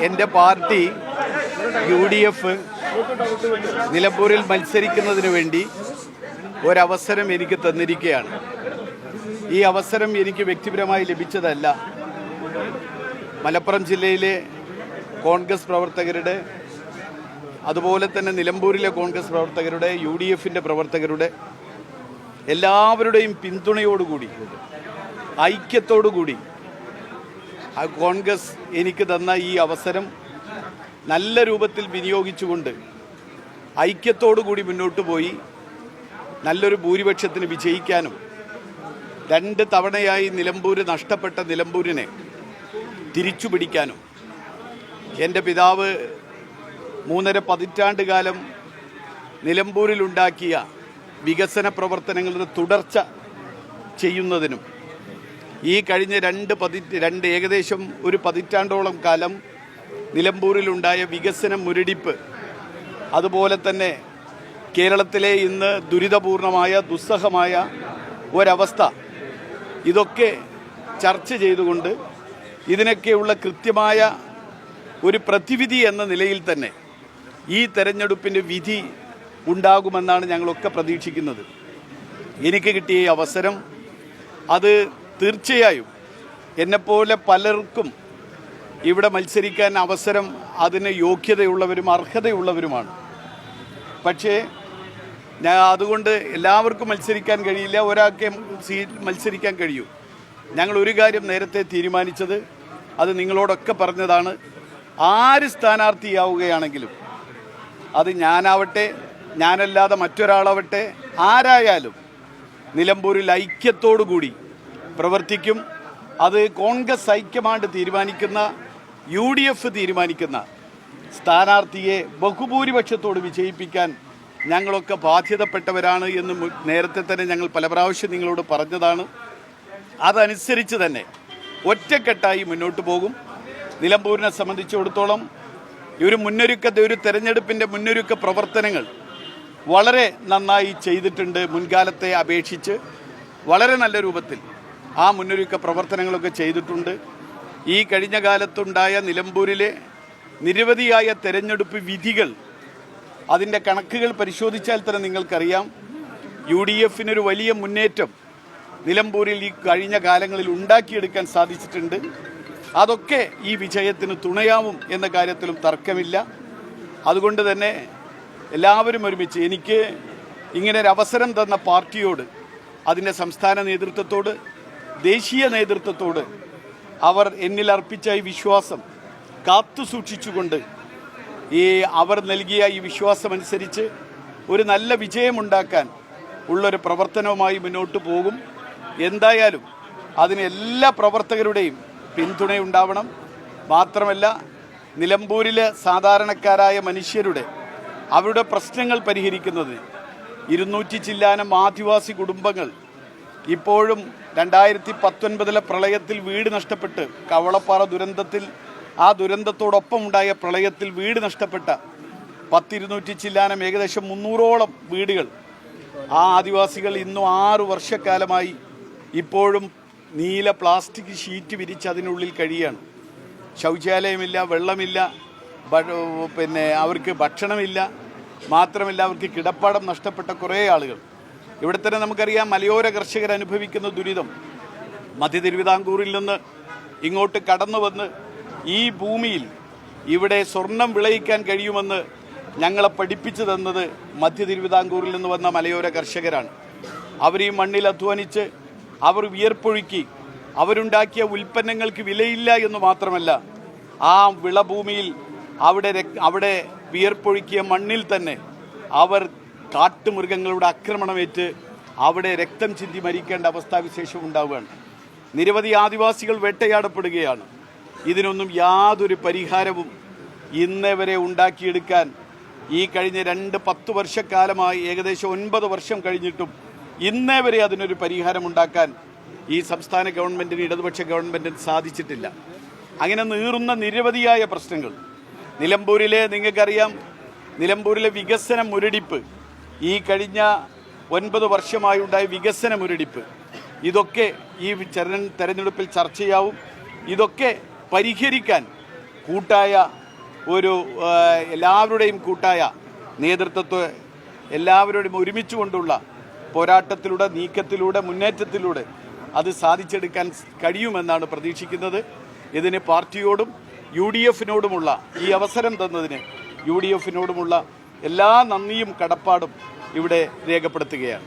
എൻ്റെ party UDF നിലമ്പൂരിൽ മത്സരിക്കുന്നതിന് വേണ്ടി ഒരവസരം എനിക്ക് തന്നിരിക്കുകയാണ്. ഈ അവസരം എനിക്ക് വ്യക്തിപരമായി ലഭിച്ചതല്ല. മലപ്പുറം ജില്ലയിലെ കോൺഗ്രസ് പ്രവർത്തകരുടെ, അതുപോലെ തന്നെ നിലമ്പൂരിലെ കോൺഗ്രസ് പ്രവർത്തകരുടെ, UDFൻ്റെ പ്രവർത്തകരുടെ എല്ലാവരുടെയും പിന്തുണയോടുകൂടി, ഐക്യത്തോടുകൂടി കോൺഗ്രസ് എനിക്ക് തന്ന ഈ അവസരം നല്ല രൂപത്തിൽ വിനിയോഗിച്ചുകൊണ്ട് ഐക്യത്തോടുകൂടി മുന്നോട്ട് പോയി നല്ലൊരു ഭൂരിപക്ഷത്തിന് വിജയിക്കാനും 2 തവണയായി നിലമ്പൂര് നഷ്ടപ്പെട്ട നിലമ്പൂരിനെ തിരിച്ചു പിടിക്കാനും എൻ്റെ പിതാവ് 3.5 പതിറ്റാണ്ട് കാലം നിലമ്പൂരിലുണ്ടാക്കിയ വികസന പ്രവർത്തനങ്ങളുടെ തുടർച്ച ചെയ്യുന്നതിനും ഈ കഴിഞ്ഞ ഏകദേശം ഒരു പതിറ്റാണ്ടോളം കാലം നിലമ്പൂരിലുണ്ടായ വികസന മുരടിപ്പ്, അതുപോലെ തന്നെ കേരളത്തിലെ ഇന്ന് ദുരിതപൂർണമായ ദുസ്സഹമായ ഒരവസ്ഥ, ഇതൊക്കെ ചർച്ച ചെയ്തുകൊണ്ട് ഇതിനൊക്കെയുള്ള കൃത്യമായ ഒരു പ്രതിവിധി എന്ന നിലയിൽ തന്നെ ഈ തെരഞ്ഞെടുപ്പിൻ്റെ വിധി ഉണ്ടാകുമെന്നാണ് ഞങ്ങളൊക്കെ പ്രതീക്ഷിക്കുന്നത്. എനിക്ക് കിട്ടിയ ഈ അവസരം അത് തീർച്ചയായും എന്നെപ്പോലെ പലർക്കും ഇവിടെ മത്സരിക്കാൻ അവസരം അതിന് യോഗ്യതയുള്ളവരും അർഹതയുള്ളവരുമാണ്. പക്ഷേ അതുകൊണ്ട് എല്ലാവർക്കും മത്സരിക്കാൻ കഴിയില്ല, ഒരാൾക്കേ മത്സരിക്കാൻ കഴിയൂ. ഞങ്ങൾ ഒരു കാര്യം നേരത്തെ തീരുമാനിച്ചത്, അത് നിങ്ങളോടൊക്കെ പറഞ്ഞതാണ്, ആര് സ്ഥാനാർത്ഥിയാവുകയാണെങ്കിലും അത് ഞാനാവട്ടെ, ഞാനല്ലാതെ മറ്റൊരാളാവട്ടെ, ആരായാലും നിലമ്പൂരിൽ ഐക്യത്തോടു കൂടി പ്രവർത്തിക്കും. അത് കോൺഗ്രസ് ഹൈക്കമാൻഡ് തീരുമാനിക്കുന്ന, UDF തീരുമാനിക്കുന്ന സ്ഥാനാർത്ഥിയെ ബഹുഭൂരിപക്ഷത്തോട് വിജയിപ്പിക്കാൻ ഞങ്ങളൊക്കെ ബാധ്യതപ്പെട്ടവരാണ് എന്ന് നേരത്തെ തന്നെ ഞങ്ങൾ പല പ്രാവശ്യം നിങ്ങളോട് പറഞ്ഞതാണ്. അതനുസരിച്ച് തന്നെ ഒറ്റക്കെട്ടായി മുന്നോട്ട് പോകും. നിലമ്പൂരിനെ സംബന്ധിച്ചിടത്തോളം ഒരു തെരഞ്ഞെടുപ്പിൻ്റെ മുന്നൊരുക്ക പ്രവർത്തനങ്ങൾ വളരെ നന്നായി ചെയ്തിട്ടുണ്ട്. മുൻകാലത്തെ അപേക്ഷിച്ച് വളരെ നല്ല രൂപത്തിൽ ആ മുന്നൊരുക്ക പ്രവർത്തനങ്ങളൊക്കെ ചെയ്തിട്ടുണ്ട്. ഈ കഴിഞ്ഞ കാലത്തുണ്ടായ നിലമ്പൂരിലെ നിരവധിയായ തെരഞ്ഞെടുപ്പ് വിധികൾ, അതിൻ്റെ കണക്കുകൾ പരിശോധിച്ചാൽ തന്നെ നിങ്ങൾക്കറിയാം. UDFനൊരു വലിയ മുന്നേറ്റം നിലമ്പൂരിൽ ഈ കഴിഞ്ഞ കാലങ്ങളിൽ ഉണ്ടാക്കിയെടുക്കാൻ സാധിച്ചിട്ടുണ്ട്. അതൊക്കെ ഈ വിജയത്തിന് തുണയാവും എന്ന കാര്യത്തിലും തർക്കമില്ല. അതുകൊണ്ട് തന്നെ എല്ലാവരും ഒരുമിച്ച് എനിക്ക് ഇങ്ങനൊരു അവസരം തന്ന പാർട്ടിയോട്, അതിൻ്റെ സംസ്ഥാന നേതൃത്വത്തോട്, ദേശീയ നേതൃത്വത്തോട് അവർ എന്നിൽ അർപ്പിച്ച ഈ വിശ്വാസം കാത്തു സൂക്ഷിച്ചുകൊണ്ട് അവർ നൽകിയ ഈ വിശ്വാസമനുസരിച്ച് ഒരു നല്ല വിജയമുണ്ടാക്കാൻ ഉള്ളൊരു പ്രവർത്തനവുമായി മുന്നോട്ട് പോകും. എന്തായാലും അതിന് എല്ലാ പ്രവർത്തകരുടെയും പിന്തുണയുണ്ടാവണം. മാത്രമല്ല, നിലമ്പൂരിലെ സാധാരണക്കാരായ മനുഷ്യരുടെ അവരുടെ പ്രശ്നങ്ങൾ പരിഹരിക്കുന്നത് 200 ചില്ലാനം ആദിവാസി കുടുംബങ്ങൾ ഇപ്പോഴും 2019 പ്രളയത്തിൽ വീട് നഷ്ടപ്പെട്ട്, കവളപ്പാറ ദുരന്തത്തിൽ, ആ ദുരന്തത്തോടൊപ്പം ഉണ്ടായ പ്രളയത്തിൽ വീട് നഷ്ടപ്പെട്ട 200 ചില്ലാനം ഏകദേശം 300ഓളം വീടുകൾ, ആ ആദിവാസികൾ ഇന്നും 6 വർഷക്കാലമായി ഇപ്പോഴും നീല പ്ലാസ്റ്റിക് ഷീറ്റ് വിരിച്ച് അതിനുള്ളിൽ കഴിയാണ്. ശൗചാലയമില്ല, വെള്ളമില്ല, പിന്നെ അവർക്ക് ഭക്ഷണമില്ല. മാത്രമല്ല, അവർക്ക് കിടപ്പാടം നഷ്ടപ്പെട്ട കുറേ ആളുകൾ. ഇവിടെ തന്നെ നമുക്കറിയാം മലയോര കർഷകർ അനുഭവിക്കുന്ന ദുരിതം. മധ്യ തിരുവിതാംകൂറിൽ നിന്ന് ഇങ്ങോട്ട് കടന്നു വന്ന് ഈ ഭൂമിയിൽ ഇവിടെ സ്വർണം വിളയിക്കാൻ കഴിയുമെന്ന് ഞങ്ങളെ പഠിപ്പിച്ചു തന്നത് മധ്യ തിരുവിതാംകൂറിൽ നിന്ന് വന്ന മലയോര കർഷകരാണ്. അവർ ഈ മണ്ണിൽ അധ്വാനിച്ച്, അവർ വിയർപ്പൊഴുക്കി, അവരുണ്ടാക്കിയ ഉൽപ്പന്നങ്ങൾക്ക് വിലയില്ല എന്ന് മാത്രമല്ല, ആ വിളഭൂമിയിൽ അവിടെ വിയർപ്പൊഴുക്കിയ മണ്ണിൽ തന്നെ അവർ കാട്ടുമൃഗങ്ങളുടെ ആക്രമണമേറ്റ് അവിടെ രക്തം ചിന്തി മരിക്കേണ്ട അവസ്ഥാവിശേഷം ഉണ്ടാവുകയാണ്. നിരവധി ആദിവാസികൾ വേട്ടയാടപ്പെടുകയാണ്. ഇതിനൊന്നും യാതൊരു പരിഹാരവും ഇന്നേ വരെ ഉണ്ടാക്കിയെടുക്കാൻ ഈ കഴിഞ്ഞ 10 വർഷക്കാലമായി, ഏകദേശം 9 വർഷം കഴിഞ്ഞിട്ടും ഇന്നേ വരെ അതിനൊരു പരിഹാരമുണ്ടാക്കാൻ ഈ സംസ്ഥാന ഗവൺമെൻറ്റിന്, ഇടതുപക്ഷ ഗവൺമെൻറ്റിന് സാധിച്ചിട്ടില്ല. അങ്ങനെ നീറുന്ന നിരവധിയായ പ്രശ്നങ്ങൾ നിലമ്പൂരിലെ, നിങ്ങൾക്കറിയാം, നിലമ്പൂരിലെ വികസന മുരടിപ്പ്, ഈ കഴിഞ്ഞ 9 വർഷമായി ഉണ്ടായ വികസന മുരടിപ്പ്, ഇതൊക്കെ ഈ തെരഞ്ഞെടുപ്പിൽ ചർച്ചയാവും. ഇതൊക്കെ പരിഹരിക്കാൻ കൂട്ടായ ഒരു എല്ലാവരുടെയും കൂട്ടായ നേതൃത്വത്തെ എല്ലാവരുടെയും ഒരുമിച്ച് കൊണ്ടുള്ള പോരാട്ടത്തിലൂടെ, നീക്കത്തിലൂടെ, മുന്നേറ്റത്തിലൂടെ അത് സാധിച്ചെടുക്കാൻ കഴിയുമെന്നാണ് പ്രതീക്ഷിക്കുന്നത്. ഇതിന് പാർട്ടിയോടും UDF-നോടുമുള്ള ഈ അവസരം തന്നതിന് UDF-നോടുമുള്ള എല്ലാ നന്ദിയും കടപ്പാടും ഇവിടെ രേഖപ്പെടുത്തുകയാണ്.